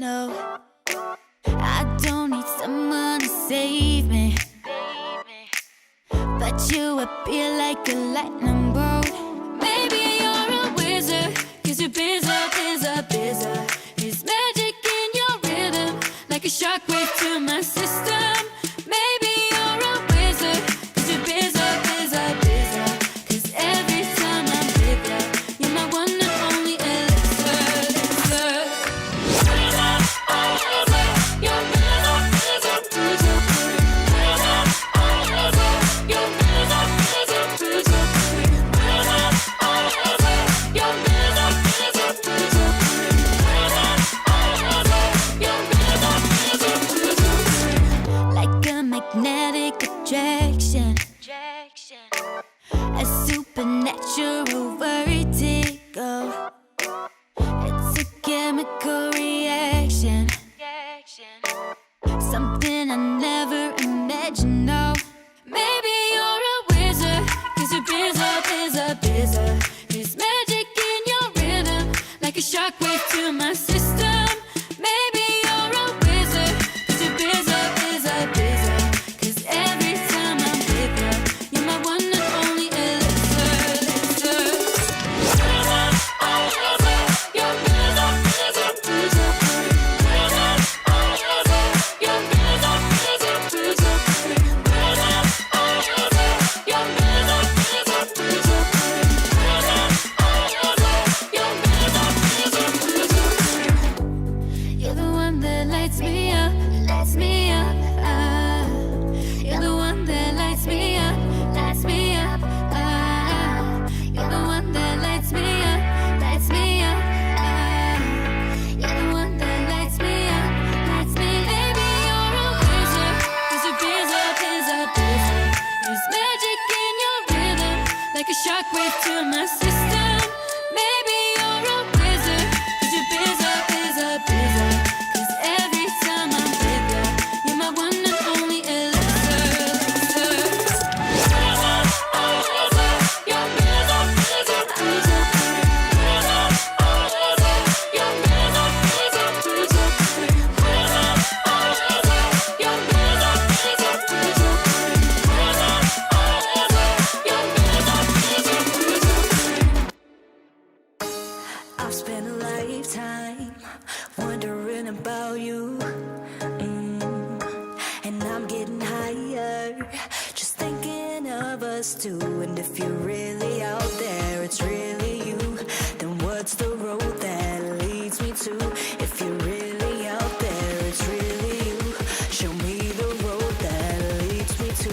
no. I don't need someone to save me, but you appear like a lightning bolt. Maybe you're a wizard, 'cause you're bizarre, bizarre, bizarre. There's magic in your rhythm, like a shockwave to my system. Maybe you're a wizard, 'cause you're bizarre, bizarre, bizarre. 'Cause every time I'm with you, you're my one and only elixir, elixir. Wizard, oh wizard, you're wizard, wizard, wizard, wizard, oh wizard, you're wizard, wizard, wizard, wizard, oh wizard, you're wizard, wizard, wizard, wizard, oh wizard, you're wizard, wizard, wizard. Like a magnetic attraction, a supernatural vertigo. It's a chemical reaction, something I never imagined. No, maybe you're a wizard, 'cause you're bizarre, bizarre, bizarre. There's magic in your rhythm, like a shockwave to my system. Maybe you're a wizard, 'cause you're bizarre, bizarre, bizarre. 'Cause every time I'm with you, you're my one and only elixir, elixir. Wizard, oh wizard, you're wizard, wizard, wizard, wizard, oh wizard, you're wizard, wizard, wizard, wizard, oh wizard, you're wizard, wizard, wizard, wizard, oh wizard, you're wizard, wizard, wizard. You're the one that lights me up, lights me up. Ah, you're the one that lights me up, lights me up. Ah, you're the one that lights me up, lights me up. Ah, you're the one that lights me up, lights me. Maybe you're a wizard, 'cause you're bizarre, bizarre, bizarre. There's magic in your rhythm, like a shockwave to my system. Maybe you're a wizard, 'cause you're bizarre, bizarre, bizarre. 'Cause every time I'm with you, you're my one and only elixir, elixir. Wizard, oh wizard, you're wizard, wizard, wizard, wizard, oh wizard, you're wizard, wizard, wizard, wizard, oh wizard, you're wizard, wizard, wizard, wizard, oh wizard, you're wizard, wizard, wizard. I've spent a lifetime wondering about you, and I'm getting higher, just thinking of us two. And if you're really out there, it's really you, then what's the road that leads me to? If you're really out there, it's really you, show me the road that leads me to.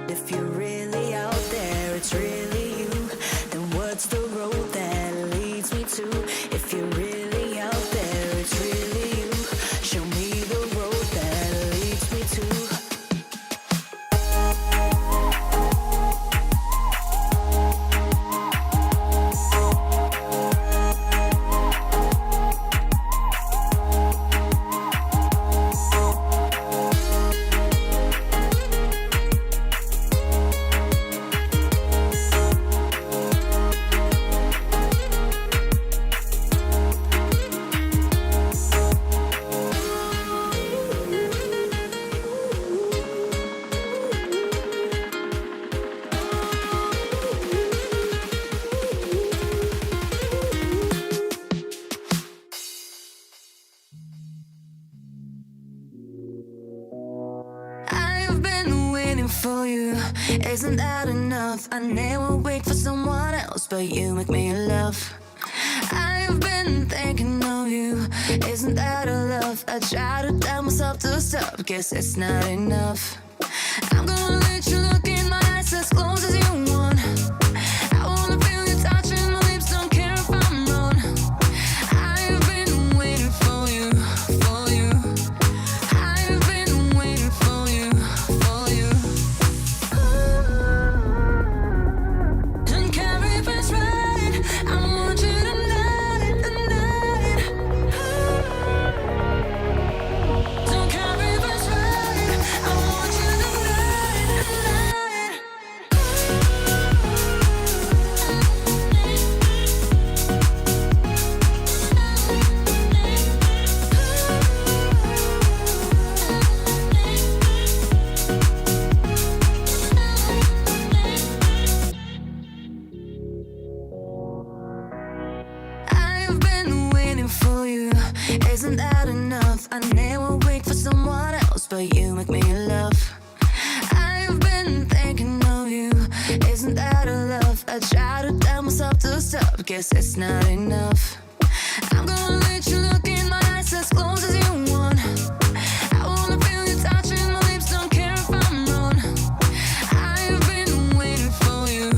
If you're really out there, it's really you, then what's the road that leads me to? If you're really out there, it's really you, show me the road that leads me to. Isn't that enough? I never wait for someone else, but you make me love. I've been thinking of you. Isn't that a love? I try to tell myself to stop, guess it's not enough. I'm gonna let you look in my eyes as close as you want. I wanna feel you touching my lips, don't care if I'm wrong. I've been waiting for you, for you. I've been waiting for you, for you. Don't care if it's right, I want you tonight, tonight. Don't care if it's right, I want you tonight, tonight. I've been waiting for you. Isn't that enough? I never wait for someone else, but you make me love. I've been thinking of you. Isn't that a love? I try to tell myself to stop, guess it's not enough. I'm gonna let you look in my eyes as close as you want. I wanna feel you touching my lips, don't care if I'm wrong. I've been waiting for you,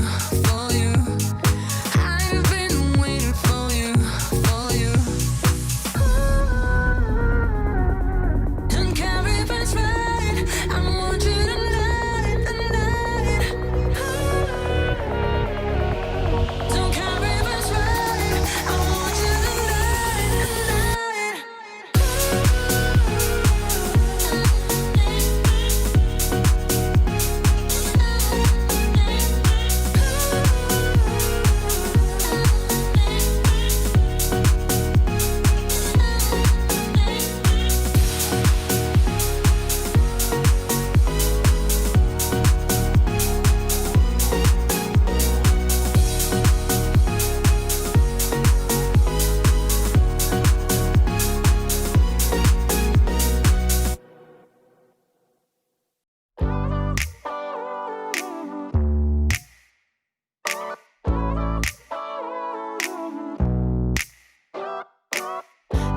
for you. I've been waiting for you, for you. Don't care if it's right, I want you tonight, tonight. Don't care if it's right, I want you tonight, tonight.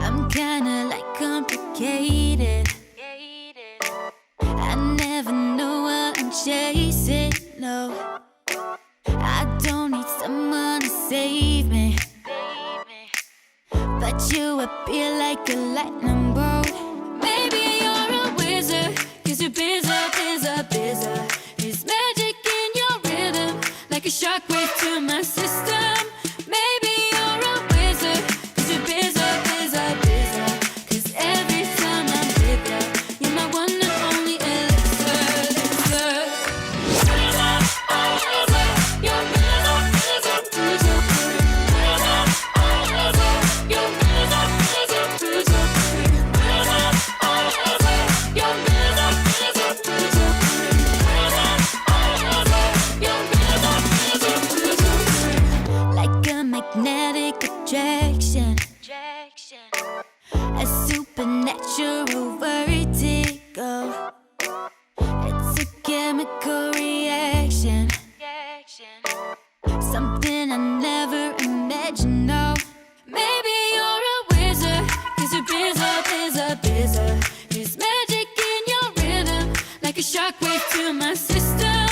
I'm kinda like complicated. I never know what I'm chasing, no. I don't need someone to save me, but you appear like a lightning bolt. Maybe you're a wizard, cause you're busy, busy, busy. There's magic in your rhythm, like a shockwave to my system. Maybe you're a wizard, cause you're busy, busy, busy. Cause every time I'm with you, you're my one and only elixir, elixir. You're like a magnetic attraction, a supernatural vertigo. It's a chemical reaction, something I never imagined, no. Maybe you're a wizard, cause you're busy, busy, busy. There's magic in your rhythm, like a shockwave to my system.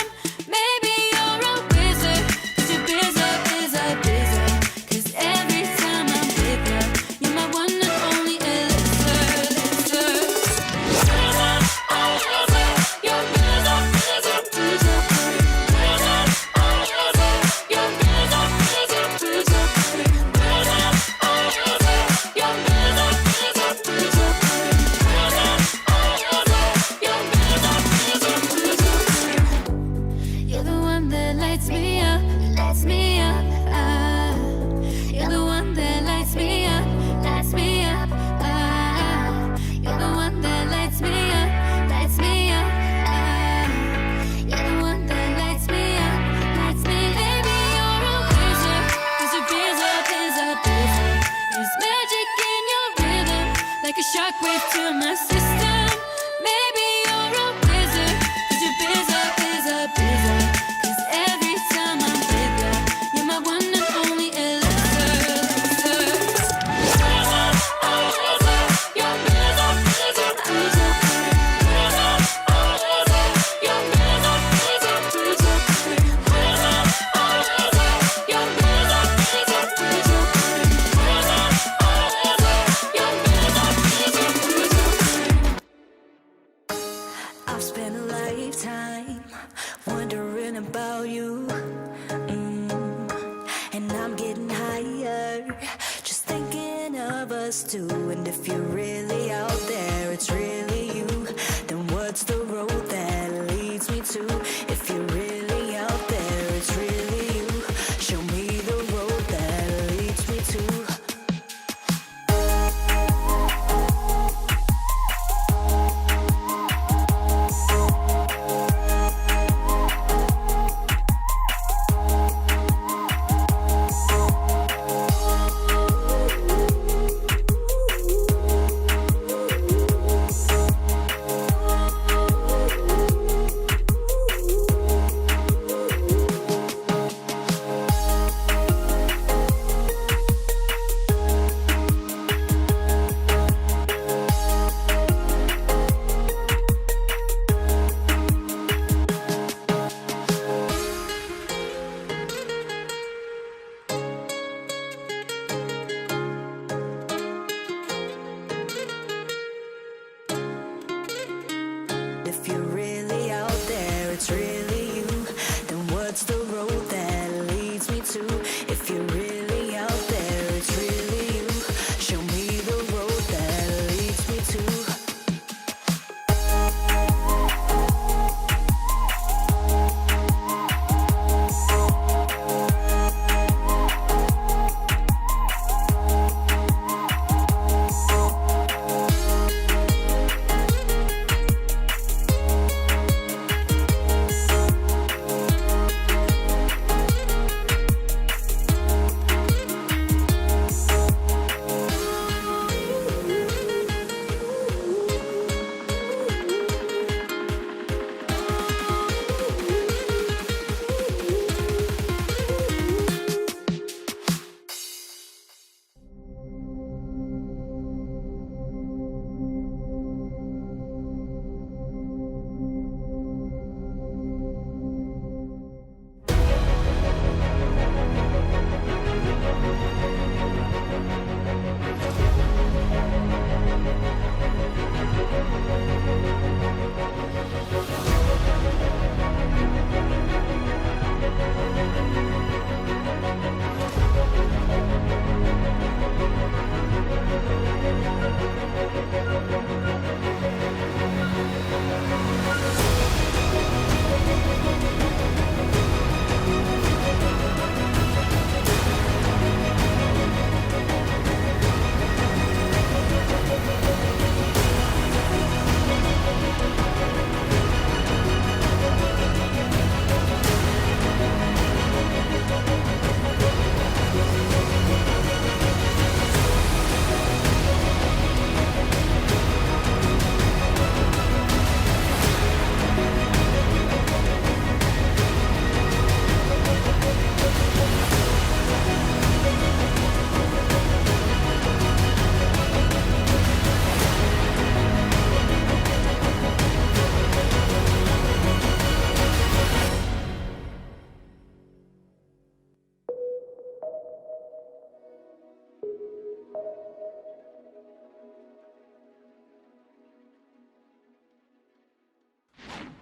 Maybe you're a wizard, cause you're busy, busy, busy. Cause every time I'm with you, you're my one and only elixir, elixir. You're busy, busy, busy. You're busy, busy, busy. You're busy, busy, busy. You're the one that lights me up, lights me up. Ah. You're the one that lights me up, lights me up. Ah. You're the one that lights me up, lights me up. Ah. You're the one that lights me up, lights me. Maybe you're a wizard, cause you're busy, busy, busy. There's magic in your rhythm, like a shockwave to my system. Maybe you're a wizard, cause you're busy, busy, busy. about you. And I'm getting higher, just thinking of us two. And if you're really out there, it's really you, then what's the road that leads me to? If you're really out there, it's really you, show me the road that leads me to. If you're really out there, it's really you, then what's the road that leads me to? If you're really out there, it's really you, show me the road that leads me to.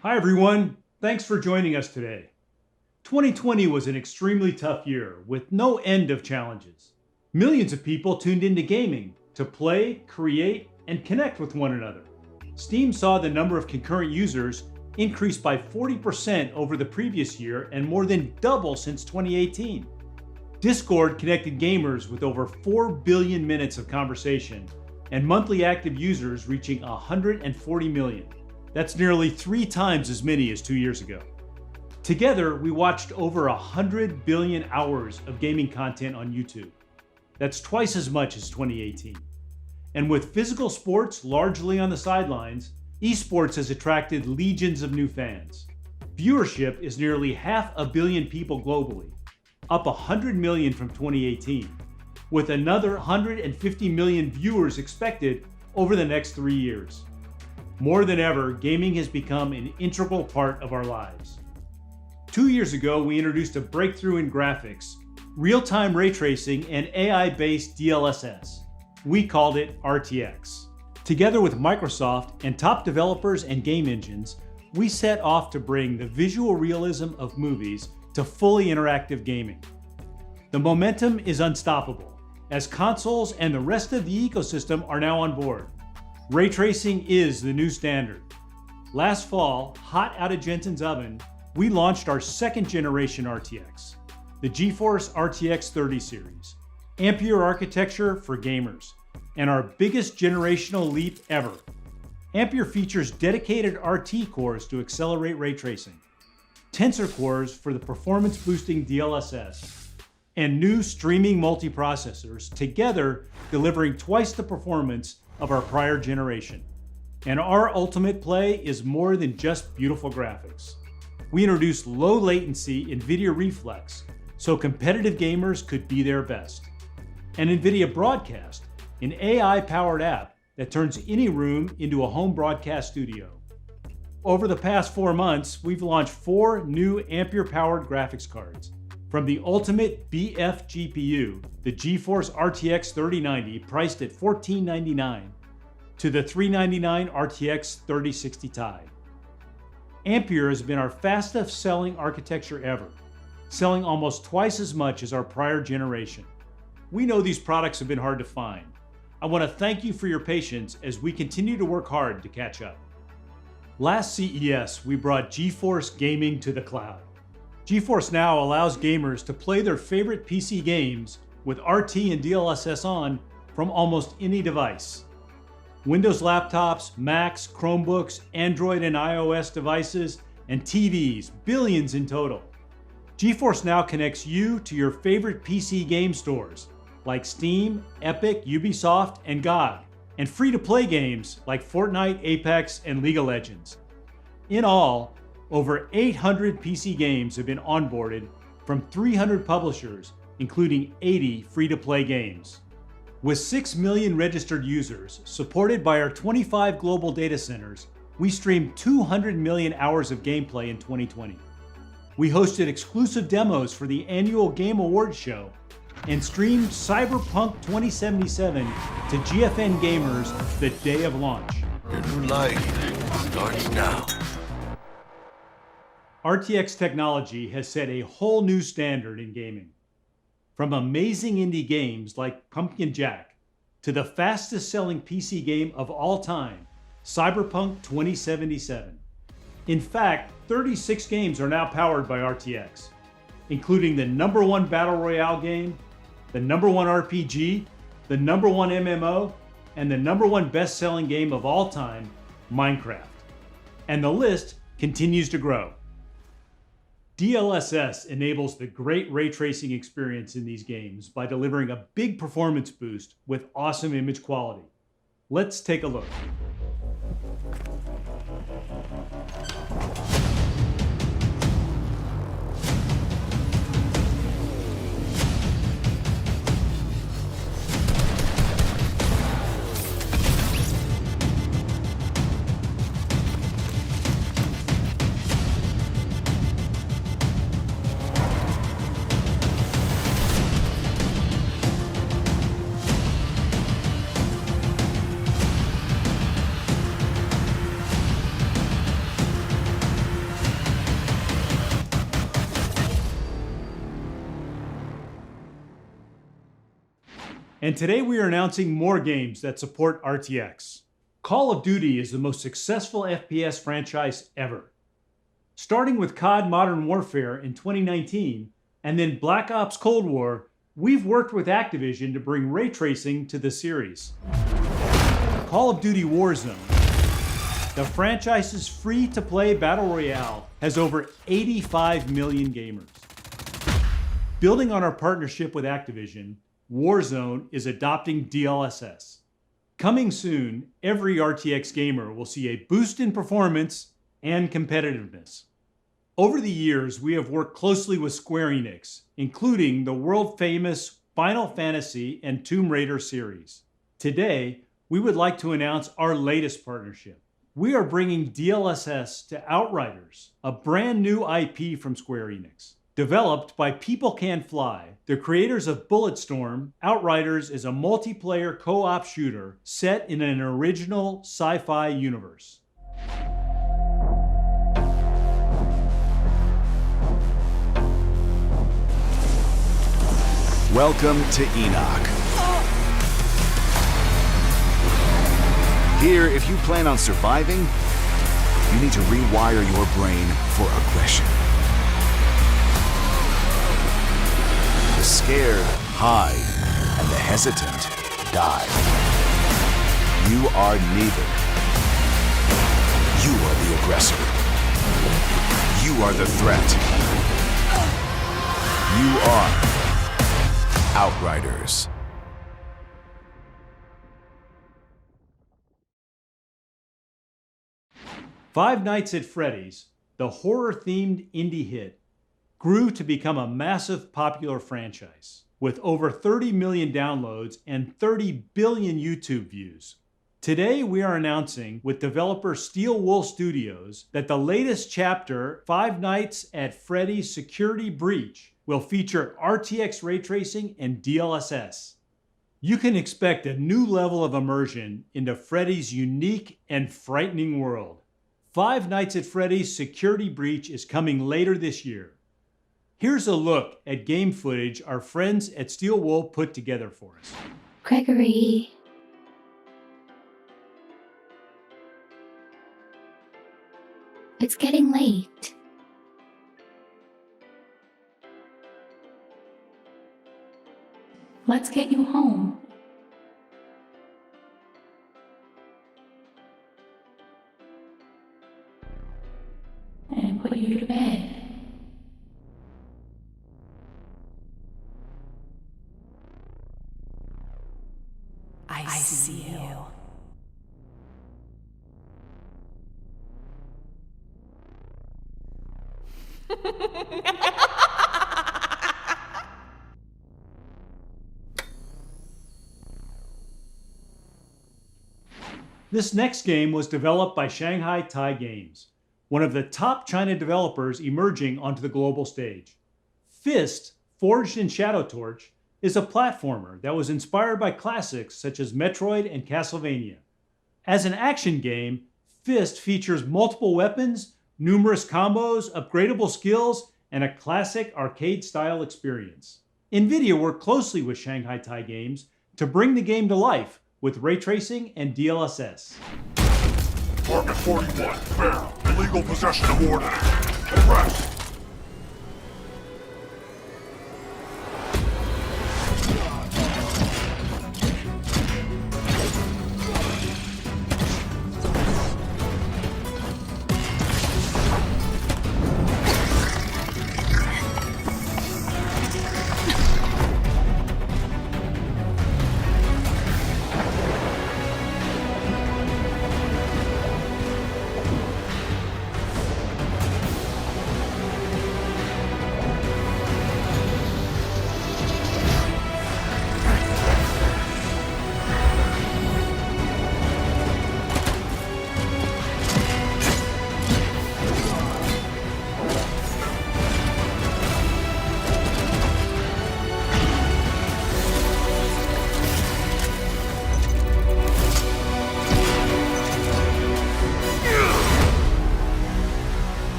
Hi everyone, thanks for joining us today. 2020 was an extremely tough year with no end of challenges. Millions of people tuned into gaming to play, create, and connect with one another. Steam saw the number of concurrent users increase by 40% over the previous year and more than double since 2018. Discord connected gamers with over 4 billion minutes of conversation and monthly active users reaching 140 million. That's nearly 3 times as many as 2 years ago. Together, we watched over 100 billion hours of gaming content on YouTube. That's twice as much as 2018. And with physical sports largely on the sidelines, esports has attracted legions of new fans. Viewership is nearly 500 million people globally, up 100 million from 2018, with another 150 million viewers expected over the next 3 years. More than ever, gaming has become an integral part of our lives. 2 years ago, we introduced a breakthrough in graphics, real-time ray tracing, and AI-based DLSS. We called it RTX. Together with Microsoft and top developers and game engines, we set off to bring the visual realism of movies to fully interactive gaming. The momentum is unstoppable, as consoles and the rest of the ecosystem are now on board. Ray tracing is the new standard. Last fall, hot out of Jensen's oven, we launched our second generation RTX, the GeForce RTX 30 series, Ampere architecture for gamers, and our biggest generational leap ever. Ampere features dedicated RT cores to accelerate ray tracing, Tensor cores for the performance-boosting DLSS, and new streaming multiprocessors, together delivering twice the performance of our prior generation. And our ultimate play is more than just beautiful graphics. We introduced low latency NVIDIA Reflex, so competitive gamers could be their best. And NVIDIA Broadcast, an AI-powered app that turns any room into a home broadcast studio. Over the past 4 months, we've launched 4 new Ampere-powered graphics cards. From the ultimate BF GPU, the GeForce RTX 3090 priced at $1499, to the $399 RTX 3060 Ti. Ampere has been our fastest selling architecture ever, selling almost twice as much as our prior generation. We know these products have been hard to find. I want to thank you for your patience as we continue to work hard to catch up. Last CES, we brought GeForce Gaming to the cloud. GeForce Now allows gamers to play their favorite PC games with RT and DLSS on from almost any device. Windows laptops, Macs, Chromebooks, Android and iOS devices, and TVs, billions in total. GeForce Now connects you to your favorite PC game stores like Steam, Epic, Ubisoft, and GOG, and free-to-play games like Fortnite, Apex, and League of Legends. In all, over 800 PC games have been onboarded from 300 publishers, including 80 free-to-play games. With 6 million registered users, supported by our 25 global data centers, we streamed 200 million hours of gameplay in 2020. We hosted exclusive demos for the annual Game Awards show and streamed Cyberpunk 2077 to GFN gamers the day of launch. Your new life starts now. RTX technology has set a whole new standard in gaming. From amazing indie games like Pumpkin Jack to the fastest selling PC game of all time, Cyberpunk 2077. In fact, 36 games are now powered by RTX, including the #1 Battle Royale game, the #1 RPG, the #1 MMO, and the #1 best-selling game of all time, Minecraft. And the list continues to grow. DLSS enables the great ray tracing experience in these games by delivering a big performance boost with awesome image quality. Let's take a look. And today we are announcing more games that support RTX. Call of Duty is the most successful FPS franchise ever. Starting with COD Modern Warfare in 2019, and then Black Ops Cold War, we've worked with Activision to bring ray tracing to the series. Call of Duty Warzone, the franchise's free-to-play battle royale, has over 85 million gamers. Building on our partnership with Activision, Warzone is adopting DLSS. Coming soon, every RTX gamer will see a boost in performance and competitiveness. Over the years, we have worked closely with Square Enix, including the world-famous Final Fantasy and Tomb Raider series. Today, we would like to announce our latest partnership. We are bringing DLSS to Outriders, a brand new IP from Square Enix. Developed by People Can Fly, the creators of Bulletstorm, Outriders is a multiplayer co-op shooter set in an original sci-fi universe. Welcome to Enoch. Here, if you plan on surviving, you need to rewire your brain for aggression. The scared hide, and the hesitant die. You are neither. You are the aggressor. You are the threat. You are Outriders. Five Nights at Freddy's, the horror-themed indie hit, grew to become a massive popular franchise with over 30 million downloads and 30 billion YouTube views. Today we are announcing with developer Steel Wool Studios that the latest chapter, Five Nights at Freddy's Security Breach, will feature RTX ray tracing and DLSS. You can expect a new level of immersion into Freddy's unique and frightening world. Five Nights at Freddy's Security Breach is coming later this year. Here's a look at game footage our friends at Steel Wool put together for us. Gregory. It's getting late. Let's get you home. And put you to bed. I see you. This next game was developed by Shanghai Tai Games, one of the top China developers emerging onto the global stage. F.I.S.T., forged in Shadow Torch, is a platformer that was inspired by classics such as Metroid and Castlevania. As an action game, F.I.S.T. features multiple weapons, numerous combos, upgradable skills, and a classic arcade-style experience. NVIDIA worked closely with Shanghai Tai Games to bring the game to life with ray tracing and DLSS. Target 41, fair, illegal possession of ordnance. Arrest.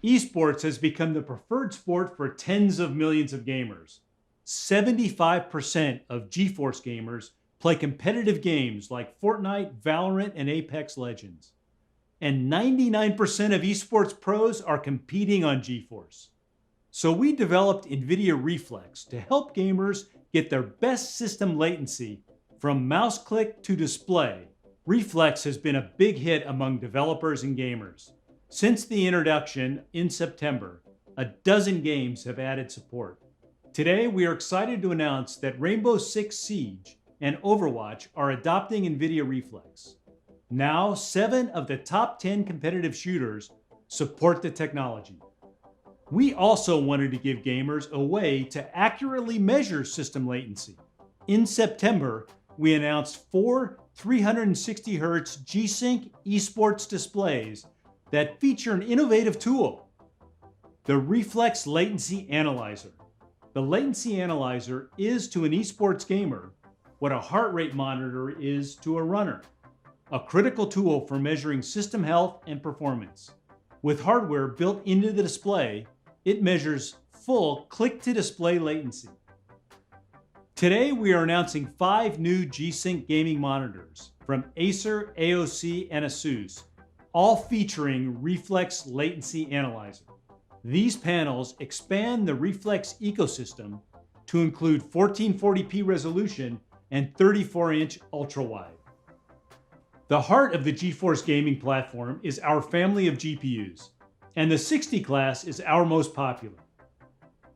Esports has become the preferred sport for tens of millions of gamers. 75% of GeForce gamers play competitive games like Fortnite, Valorant, and Apex Legends. And 99% of esports pros are competing on GeForce. So we developed NVIDIA Reflex to help gamers get their best system latency from mouse click to display. Reflex has been a big hit among developers and gamers. Since the introduction in September, a dozen games have added support. Today, we are excited to announce that Rainbow Six Siege and Overwatch are adopting NVIDIA Reflex. Now, 7 of the top 10 competitive shooters support the technology. We also wanted to give gamers a way to accurately measure system latency. In September, we announced 4 360Hz G-SYNC esports displays that feature an innovative tool, the Reflex Latency Analyzer. The Latency Analyzer is to an esports gamer what a heart rate monitor is to a runner, a critical tool for measuring system health and performance. With hardware built into the display, it measures full click-to-display latency. Today, we are announcing 5 new G-SYNC gaming monitors from Acer, AOC, and ASUS, all featuring Reflex Latency Analyzer. These panels expand the Reflex ecosystem to include 1440p resolution and 34-inch ultra-wide. The heart of the GeForce gaming platform is our family of GPUs, and the 60 class is our most popular.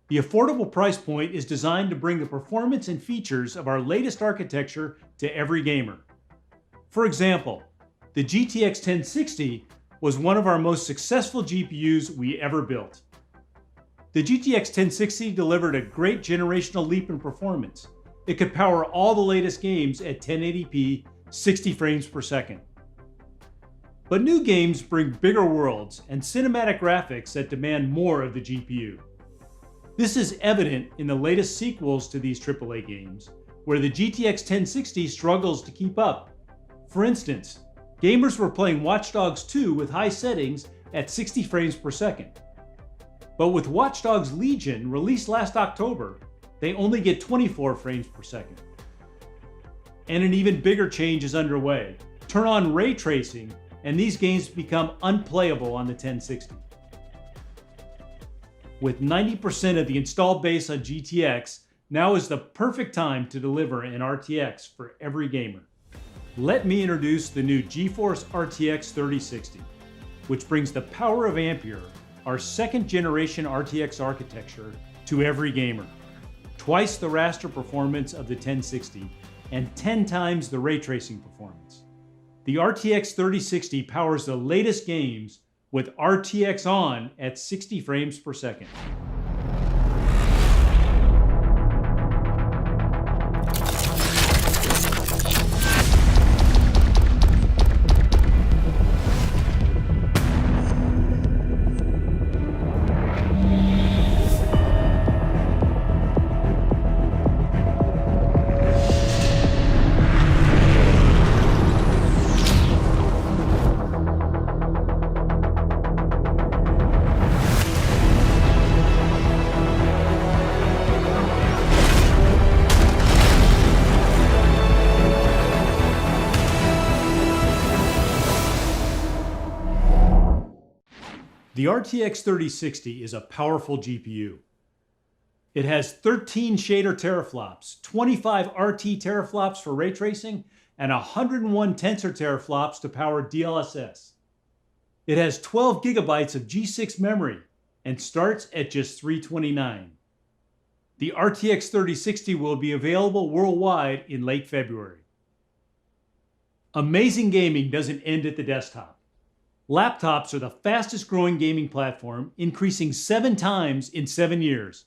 The affordable price point is designed to bring the performance and features of our latest architecture to every gamer. For example, the GTX 1060 was one of our most successful GPUs we ever built. The GTX 1060 delivered a great generational leap in performance. It could power all the latest games at 1080p, 60 frames per second. But new games bring bigger worlds and cinematic graphics that demand more of the GPU. This is evident in the latest sequels to these AAA games, where the GTX 1060 struggles to keep up. For instance, gamers were playing Watch Dogs 2 with high settings at 60 frames per second. But with Watch Dogs Legion, released last October, they only get 24 frames per second. And an even bigger change is underway. Turn on ray tracing, and these games become unplayable on the 1060. With 90% of the installed base on GTX, now is the perfect time to deliver an RTX for every gamer. Let me introduce the new GeForce RTX 3060, which brings the power of Ampere, our second generation RTX architecture, to every gamer. Twice the raster performance of the 1060 and 10 times the ray tracing performance. The RTX 3060 powers the latest games with RTX on at 60 frames per second. The RTX 3060 is a powerful GPU. It has 13 shader teraflops, 25 RT teraflops for ray tracing, and 101 Tensor teraflops to power DLSS. It has 12 gigabytes of G6 memory and starts at just $329. The RTX 3060 will be available worldwide in late February. Amazing gaming doesn't end at the desktop. Laptops are the fastest growing gaming platform, increasing 7 times in 7 years.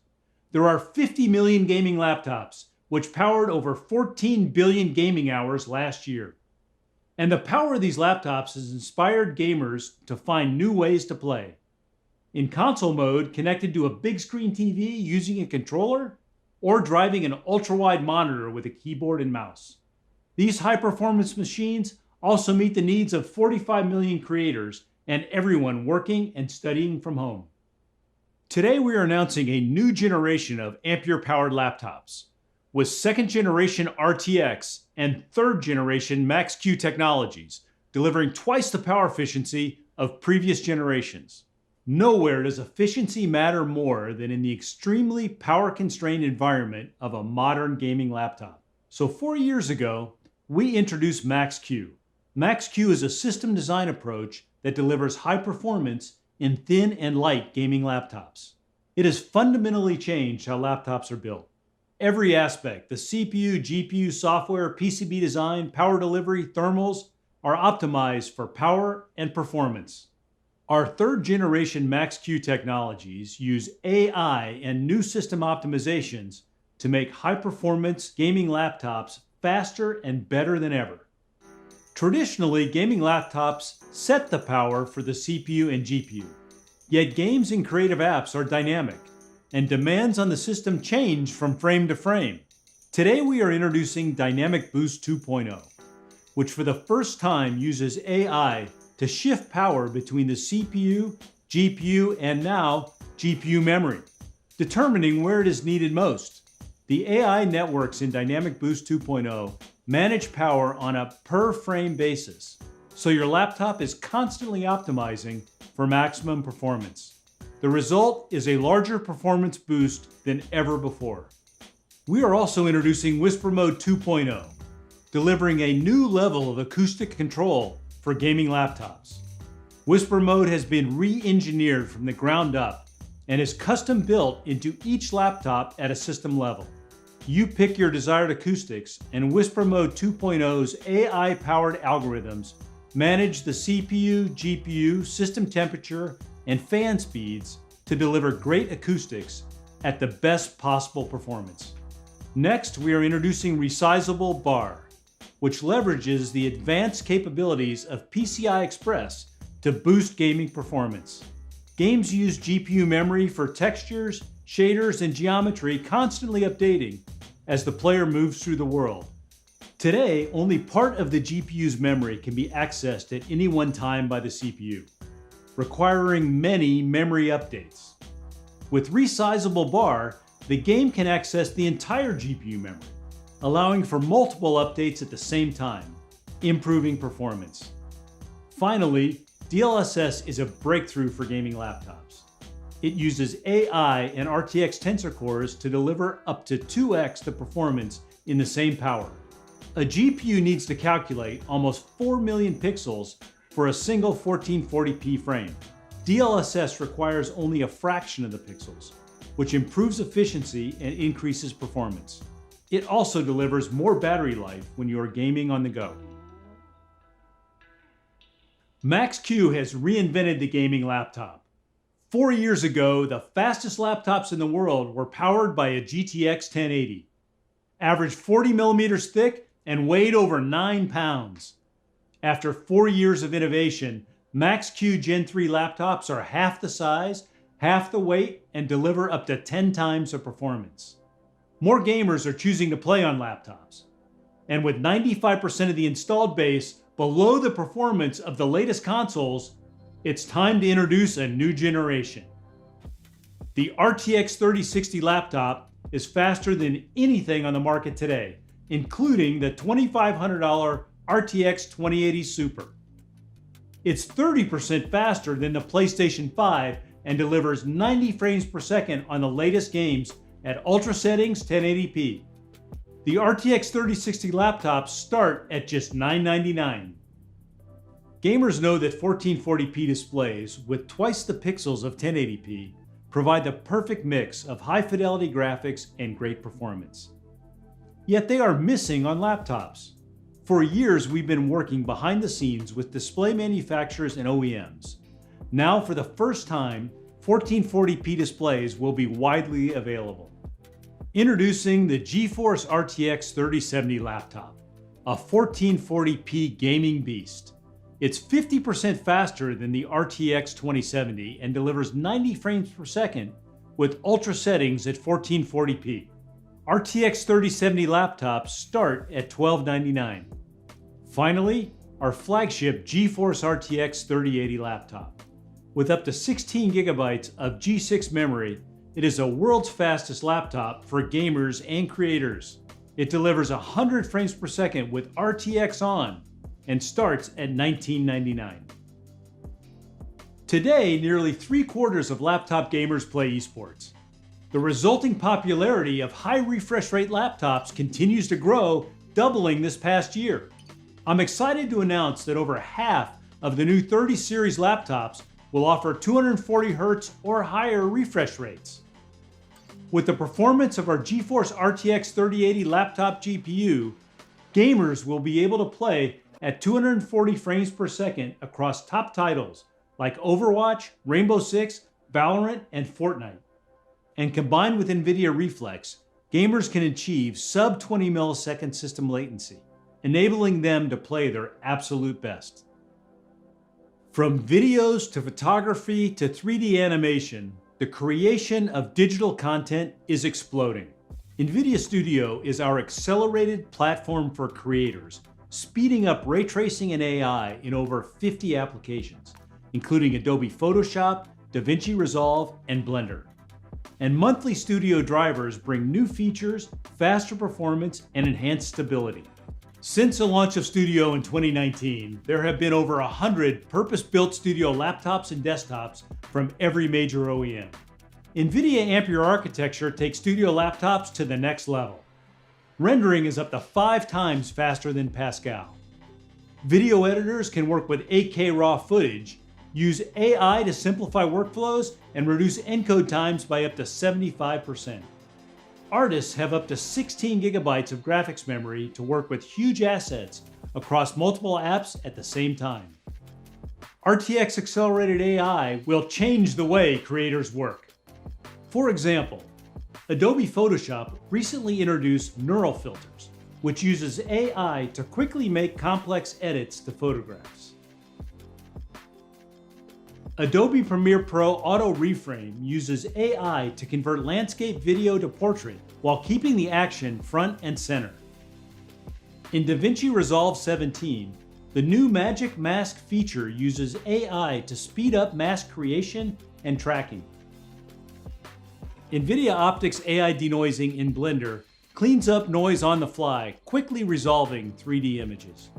There are 50 million gaming laptops, which powered over 14 billion gaming hours last year. And the power of these laptops has inspired gamers to find new ways to play. In console mode, connected to a big screen TV using a controller, or driving an ultra-wide monitor with a keyboard and mouse. These high-performance machines also meet the needs of 45 million creators and everyone working and studying from home. Today we are announcing a new generation of Ampere-powered laptops with 2nd generation RTX and 3rd generation Max-Q technologies, delivering twice the power efficiency of previous generations. Nowhere does efficiency matter more than in the extremely power-constrained environment of a modern gaming laptop. So 4 years ago, we introduced Max-Q. Max-Q is a system design approach that delivers high performance in thin and light gaming laptops. It has fundamentally changed how laptops are built. Every aspect, the CPU, GPU, software, PCB design, power delivery, thermals, are optimized for power and performance. Our 3rd generation Max-Q technologies use AI and new system optimizations to make high performance gaming laptops faster and better than ever. Traditionally, gaming laptops set the power for the CPU and GPU. Yet games and creative apps are dynamic, and demands on the system change from frame to frame. Today we are introducing Dynamic Boost 2.0, which for the first time uses AI to shift power between the CPU, GPU, and now GPU memory, determining where it is needed most. The AI networks in Dynamic Boost 2.0 manage power on a per-frame basis, so your laptop is constantly optimizing for maximum performance. The result is a larger performance boost than ever before. We are also introducing Whisper Mode 2.0, delivering a new level of acoustic control for gaming laptops. Whisper Mode has been re-engineered from the ground up and is custom built into each laptop at a system level. You pick your desired acoustics, and Whisper Mode 2.0's AI-powered algorithms manage the CPU, GPU, system temperature, and fan speeds to deliver great acoustics at the best possible performance. Next, we are introducing Resizable Bar, which leverages the advanced capabilities of PCI Express to boost gaming performance. Games use GPU memory for textures, shaders, and geometry, constantly updating as the player moves through the world. Today, only part of the GPU's memory can be accessed at any one time by the CPU, requiring many memory updates. With Resizable Bar, the game can access the entire GPU memory, allowing for multiple updates at the same time, improving performance. Finally, DLSS is a breakthrough for gaming laptops. It uses AI and RTX Tensor cores to deliver up to 2x the performance in the same power. A GPU needs to calculate almost 4 million pixels for a single 1440p frame. DLSS requires only a fraction of the pixels, which improves efficiency and increases performance. It also delivers more battery life when you are gaming on the go. Max-Q has reinvented the gaming laptop. 4 years ago, the fastest laptops in the world were powered by a GTX 1080, averaged 40 millimeters thick, and weighed over 9 pounds. After 4 years of innovation, Max-Q Gen 3 laptops are half the size, half the weight, and deliver up to 10 times the performance. More gamers are choosing to play on laptops. And with 95% of the installed base below the performance of the latest consoles, it's time to introduce a new generation. The RTX 3060 laptop is faster than anything on the market today, including the $2,500 RTX 2080 Super. It's 30% faster than the PlayStation 5 and delivers 90 frames per second on the latest games at ultra settings 1080p. The RTX 3060 laptops start at just $999. Gamers know that 1440p displays with twice the pixels of 1080p provide the perfect mix of high-fidelity graphics and great performance. Yet they are missing on laptops. For years, we've been working behind the scenes with display manufacturers and OEMs. Now, for the first time, 1440p displays will be widely available. Introducing the GeForce RTX 3070 laptop, a 1440p gaming beast. It's 50% faster than the RTX 2070 and delivers 90 frames per second with ultra settings at 1440p. RTX 3070 laptops start at $1299. Finally, our flagship GeForce RTX 3080 laptop. With up to 16 gigabytes of G6 memory, it is the world's fastest laptop for gamers and creators. It delivers 100 frames per second with RTX on and starts at $1999. Today, nearly 3/4 of laptop gamers play esports. The resulting popularity of high refresh rate laptops continues to grow, doubling this past year. I'm excited to announce that over half of the new 30 series laptops will offer 240 Hz or higher refresh rates. With the performance of our GeForce RTX 3080 laptop GPU, gamers will be able to play at 240 frames per second across top titles like Overwatch, Rainbow Six, Valorant, and Fortnite. And combined with NVIDIA Reflex, gamers can achieve sub 20 millisecond system latency, enabling them to play their absolute best. From videos to photography to 3D animation, the creation of digital content is exploding. NVIDIA Studio is our accelerated platform for creators, speeding up ray tracing and AI in over 50 applications, including Adobe Photoshop, DaVinci Resolve, and Blender. And monthly studio drivers bring new features, faster performance, and enhanced stability. Since the launch of Studio in 2019, there have been over 100 purpose-built studio laptops and desktops from every major OEM. NVIDIA Ampere architecture takes studio laptops to the next level. Rendering is up to 5 times faster than Pascal. Video editors can work with 8K raw footage, use AI to simplify workflows, and reduce encode times by up to 75%. Artists have up to 16 gigabytes of graphics memory to work with huge assets across multiple apps at the same time. RTX accelerated AI will change the way creators work. For example, Adobe Photoshop recently introduced neural filters, which uses AI to quickly make complex edits to photographs. Adobe Premiere Pro Auto Reframe uses AI to convert landscape video to portrait while keeping the action front and center. In DaVinci Resolve 17, the new Magic Mask feature uses AI to speed up mask creation and tracking. NVIDIA Optics AI denoising in Blender cleans up noise on the fly, quickly resolving 3D images.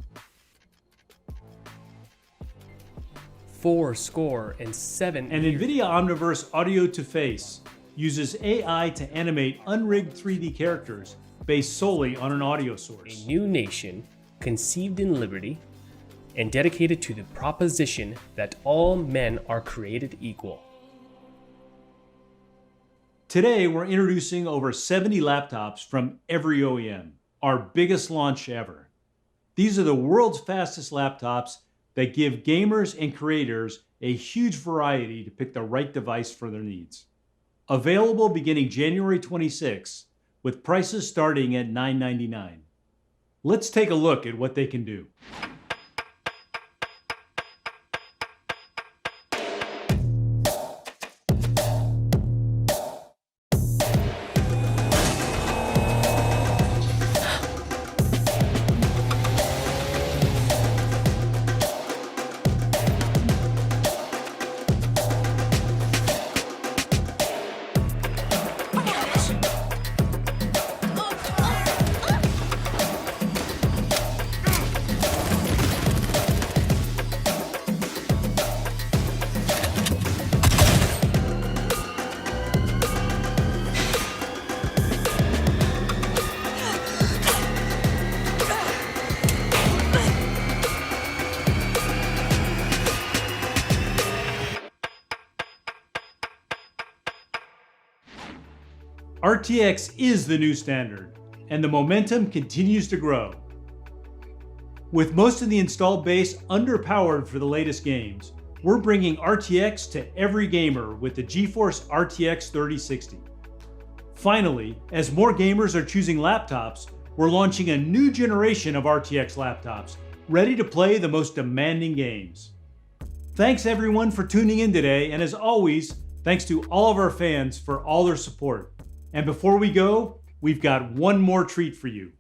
407 And NVIDIA Omniverse Audio to Face uses AI to animate unrigged 3D characters based solely on an audio source. A new nation conceived in liberty and dedicated to the proposition that all men are created equal. Today, we're introducing over 70 laptops from every OEM, our biggest launch ever. These are the world's fastest laptops that give gamers and creators a huge variety to pick the right device for their needs. Available beginning January 26, with prices starting at $999. Let's take a look at what they can do. RTX is the new standard, and the momentum continues to grow. With most of the installed base underpowered for the latest games, we're bringing RTX to every gamer with the GeForce RTX 3060. Finally, as more gamers are choosing laptops, we're launching a new generation of RTX laptops, ready to play the most demanding games. Thanks everyone for tuning in today, and as always, thanks to all of our fans for all their support. And before we go, we've got one more treat for you.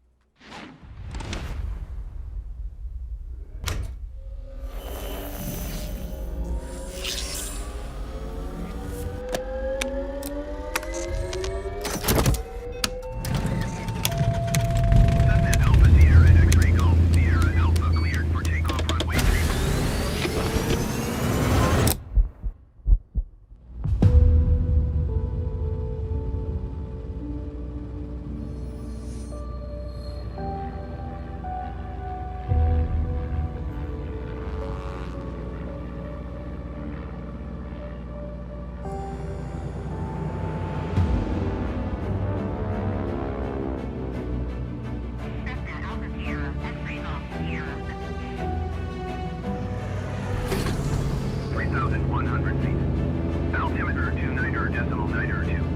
Altimeter 29 decimal 902.